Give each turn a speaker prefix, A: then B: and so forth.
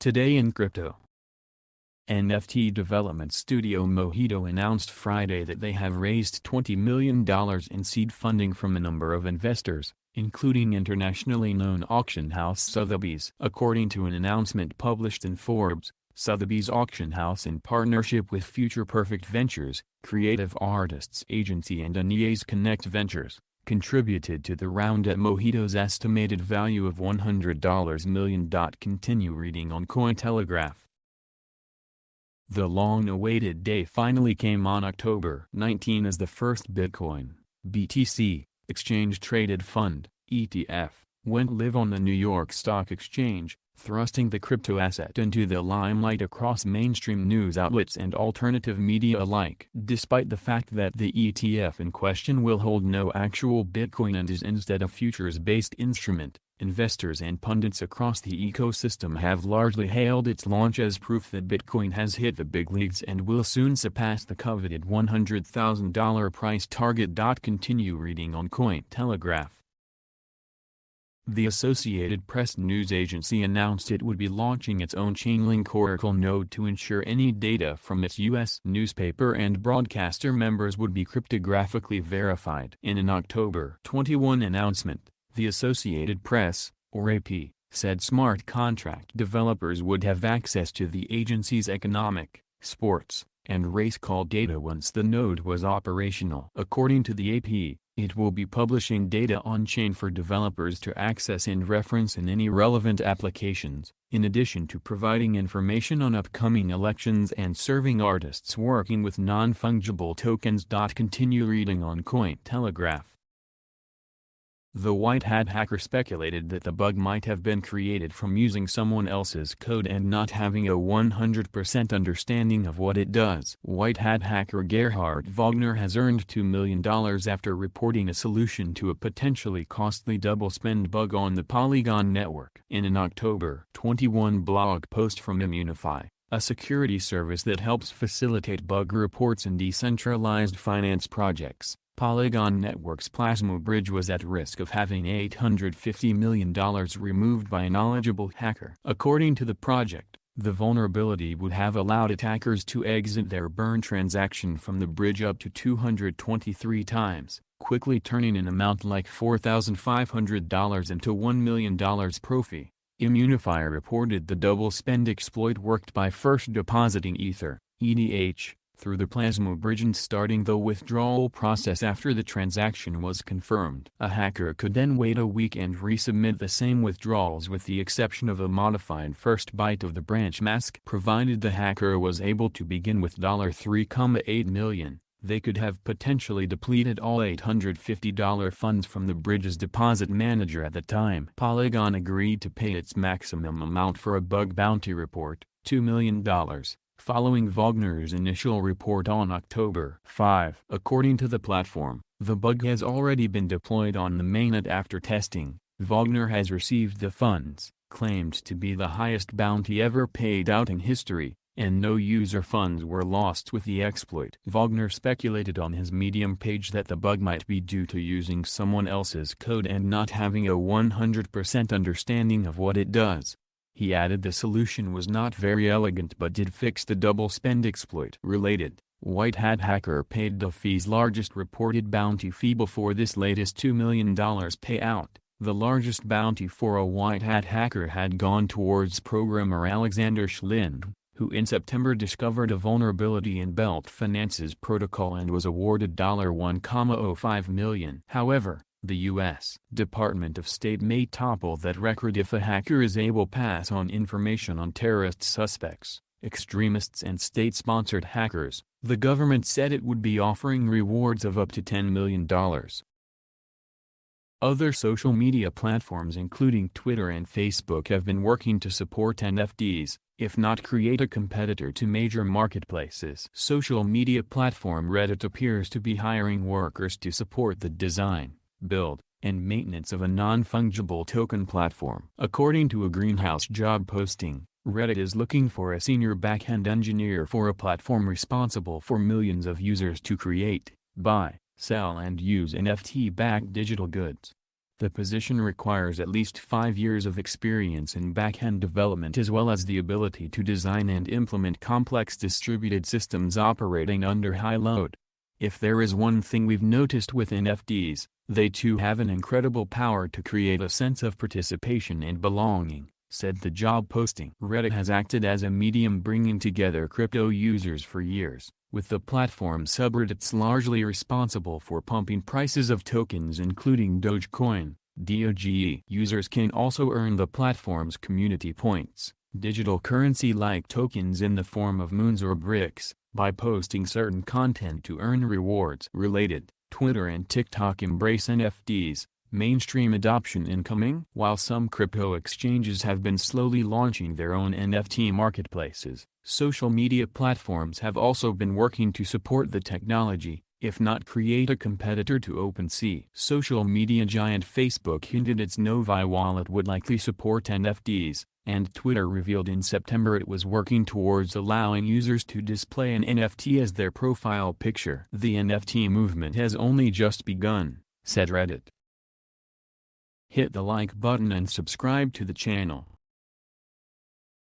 A: Today in crypto. NFT development studio Mojito announced Friday that they have raised $20 million in seed funding from a number of investors, including internationally known auction house Sotheby's. According to an announcement published in Forbes, Sotheby's auction house, in partnership with Future Perfect Ventures, Creative Artists Agency and Anie's Connect Ventures, contributed to the round at Mojito's estimated value of $100 million. Continue reading on Coin Telegraph. The long-awaited day finally came on October 19 as the first Bitcoin, BTC, exchange-traded fund, ETF, went live on the New York Stock Exchange, thrusting the crypto asset into the limelight across mainstream news outlets and alternative media alike. Despite the fact that the ETF in question will hold no actual Bitcoin and is instead a futures-based instrument, investors and pundits across the ecosystem have largely hailed its launch as proof that Bitcoin has hit the big leagues and will soon surpass the coveted $100,000 price target. Continue reading on Coin Telegraph. The Associated Press news agency announced it would be launching its own Chainlink Oracle node to ensure any data from its U.S. newspaper and broadcaster members would be cryptographically verified. In an October 21 announcement, the Associated Press, or AP, said smart contract developers would have access to the agency's economic, sports, and race call data once the node was operational. According to the AP, it will be publishing data on-chain for developers to access and reference in any relevant applications, in addition to providing information on upcoming elections and serving artists working with non-fungible tokens. Continue reading on Coin Telegraph. The white hat hacker speculated that the bug might have been created from using someone else's code and not having a 100% understanding of what it does. White hat hacker Gerhard Wagner has earned $2 million after reporting a solution to a potentially costly double-spend bug on the Polygon network. In an October 21 blog post from Immunify, a security service that helps facilitate bug reports in decentralized finance projects, Polygon Network's Plasma Bridge was at risk of having $850 million removed by a knowledgeable hacker. According to the project, the vulnerability would have allowed attackers to exit their burn transaction from the bridge up to 223 times, quickly turning an amount like $4,500 into $1 million profit. Immunify reported the double spend exploit worked by first depositing Ether, ETH, through the Plasma Bridge and starting the withdrawal process after the transaction was confirmed. A hacker could then wait a week and resubmit the same withdrawals with the exception of a modified first byte of the branch mask. Provided the hacker was able to begin with $3.8 million, they could have potentially depleted all $850 funds from the bridge's deposit manager at the time. Polygon agreed to pay its maximum amount for a bug bounty report, $2 million. Following Wagner's initial report on October 5. According to the platform, the bug has already been deployed on the mainnet after testing. Wagner has received the funds, claimed to be the highest bounty ever paid out in history, and no user funds were lost with the exploit. Wagner speculated on his Medium page that the bug might be due to using someone else's code and not having a 100% understanding of what it does. He added the solution was not very elegant but did fix the double spend exploit. Related, White Hat hacker paid Duffy's largest reported bounty fee before this latest $2 million payout. The largest bounty for a White Hat hacker had gone towards programmer Alexander Schlin, who in September discovered a vulnerability in Belt Finance's protocol and was awarded $1.05 million. However, the U.S. Department of State may topple that record if a hacker is able to pass on information on terrorist suspects, extremists and state-sponsored hackers. The government said it would be offering rewards of up to $10 million. Other social media platforms including Twitter and Facebook have been working to support NFTs, if not create a competitor to major marketplaces. Social media platform Reddit appears to be hiring workers to support the design, build, and maintenance of a non-fungible token platform. According to a Greenhouse job posting, Reddit is looking for a senior back-end engineer for a platform responsible for millions of users to create, buy, sell and use NFT-backed digital goods. The position requires at least 5 years of experience in back-end development as well as the ability to design and implement complex distributed systems operating under high load. If there is one thing we've noticed with NFTs, they too have an incredible power to create a sense of participation and belonging, said the job posting. Reddit has acted as a medium bringing together crypto users for years, with the platform subreddits largely responsible for pumping prices of tokens including Dogecoin, Doge. Users can also earn the platform's community points, digital currency like tokens in the form of moons or bricks, by posting certain content to earn rewards. Related, Twitter and TikTok embrace NFTs, mainstream adoption incoming. While some crypto exchanges have been slowly launching their own NFT marketplaces, social media platforms have also been working to support the technology, if not create a competitor to OpenSea. Social media giant Facebook hinted its Novi wallet would likely support NFTs, and Twitter revealed in September it was working towards allowing users to display an NFT as their profile picture. The NFT movement has only just begun, said Reddit. Hit the like button and subscribe to the channel.